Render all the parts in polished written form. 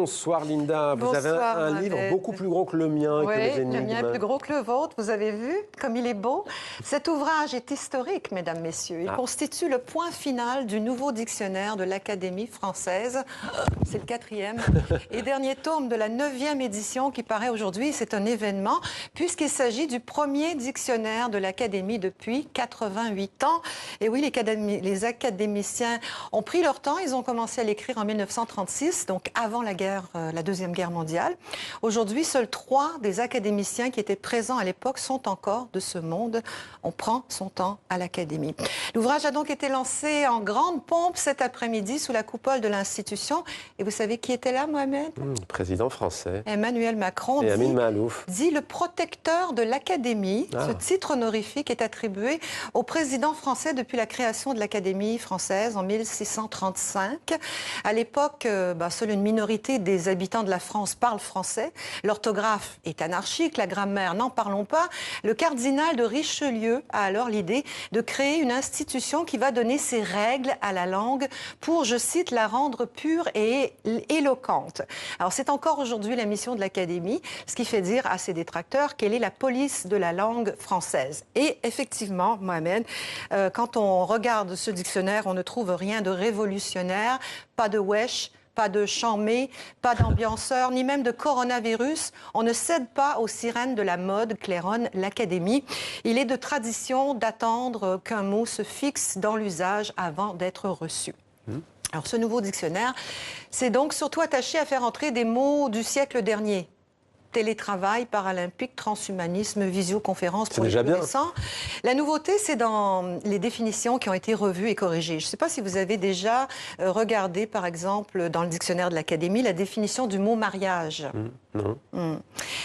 Bonsoir Linda, vous avez un livre beaucoup plus gros que le mien et que les énigmes. Le mien est plus gros que le vôtre, vous avez vu comme il est beau. Cet ouvrage est historique, mesdames, messieurs. Il constitue le point final du nouveau dictionnaire de l'Académie française. C'est le 4e et dernier tome de la 9e édition qui paraît aujourd'hui. C'est un événement puisqu'il s'agit du premier dictionnaire de l'Académie depuis 88 ans. Et oui, les académiciens ont pris leur temps. Ils ont commencé à l'écrire en 1936, donc avant la Deuxième Guerre mondiale. Aujourd'hui, seuls 3 des académiciens qui étaient présents à l'époque sont encore de ce monde. On prend son temps à l'Académie. L'ouvrage a donc été lancé en grande pompe cet après-midi sous la coupole de l'institution. Et vous savez qui était là, Mohamed? Président français. Emmanuel Macron, et Amin Maalouf. Dit le protecteur de l'Académie. Ce titre honorifique est attribué au président français depuis la création de l'Académie française en 1635. À l'époque, seule une minorité des habitants de la France parle français. L'orthographe est anarchique, la grammaire, n'en parlons pas. Le cardinal de Richelieu a alors l'idée de créer une institution qui va donner ses règles à la langue pour, je cite, la rendre pure et éloquente. Alors c'est encore aujourd'hui la mission de l'Académie, ce qui fait dire à ses détracteurs qu'elle est la police de la langue française. Et effectivement, Mohamed, quand on regarde ce dictionnaire, on ne trouve rien de révolutionnaire, pas de wesh, pas de chamé, pas d'ambianceur, ni même de coronavirus. On ne cède pas aux sirènes de la mode, claironne l'Académie. Il est de tradition d'attendre qu'un mot se fixe dans l'usage avant d'être reçu. Alors, ce nouveau dictionnaire, c'est donc surtout attaché à faire entrer des mots du siècle dernier. Télétravail, paralympique, transhumanisme, visioconférence pour les adolescents. La nouveauté, c'est dans les définitions qui ont été revues et corrigées. Je ne sais pas si vous avez déjà regardé, par exemple, dans le dictionnaire de l'Académie, la définition du mot mariage. Non.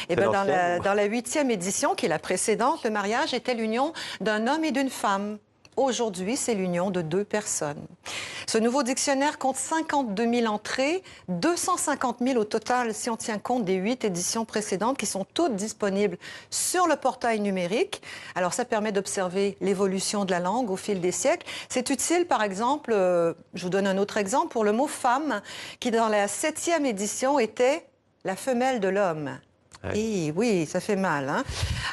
Et bien, dans la 8e édition, qui est la précédente, le mariage était l'union d'un homme et d'une femme. Aujourd'hui, c'est l'union de 2 personnes. Ce nouveau dictionnaire compte 52 000 entrées, 250 000 au total si on tient compte des 8 éditions précédentes qui sont toutes disponibles sur le portail numérique. Alors, ça permet d'observer l'évolution de la langue au fil des siècles. C'est utile, par exemple, je vous donne un autre exemple, pour le mot « femme » qui, dans la 7e édition, était la femelle de l'homme. Et oui, ça fait mal.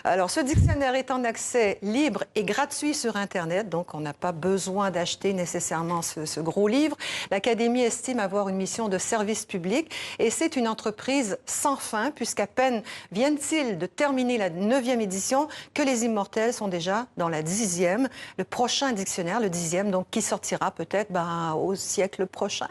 Alors, ce dictionnaire est en accès libre et gratuit sur Internet, donc on n'a pas besoin d'acheter nécessairement ce gros livre. L'Académie estime avoir une mission de service public et c'est une entreprise sans fin, puisqu'à peine viennent-ils de terminer la 9e édition que les immortels sont déjà dans la 10e. Le prochain dictionnaire, le 10e, donc qui sortira peut-être au siècle prochain.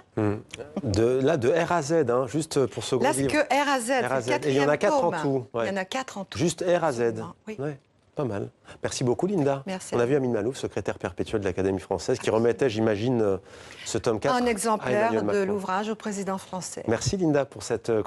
De R à Z, juste pour ce gros livre. Là, c'est que R à Z. R à Z. Et il y en a 4 en tout. Il y en a 4 en tout. Juste R à Z. Oui. Ouais, pas mal. Merci beaucoup, Linda. Merci. On a vu Amin Maalouf, secrétaire perpétuel de l'Académie française, qui remettait, j'imagine, ce tome 4 un exemplaire à Emmanuel Macron. de l'ouvrage au président français. Merci, Linda, pour cette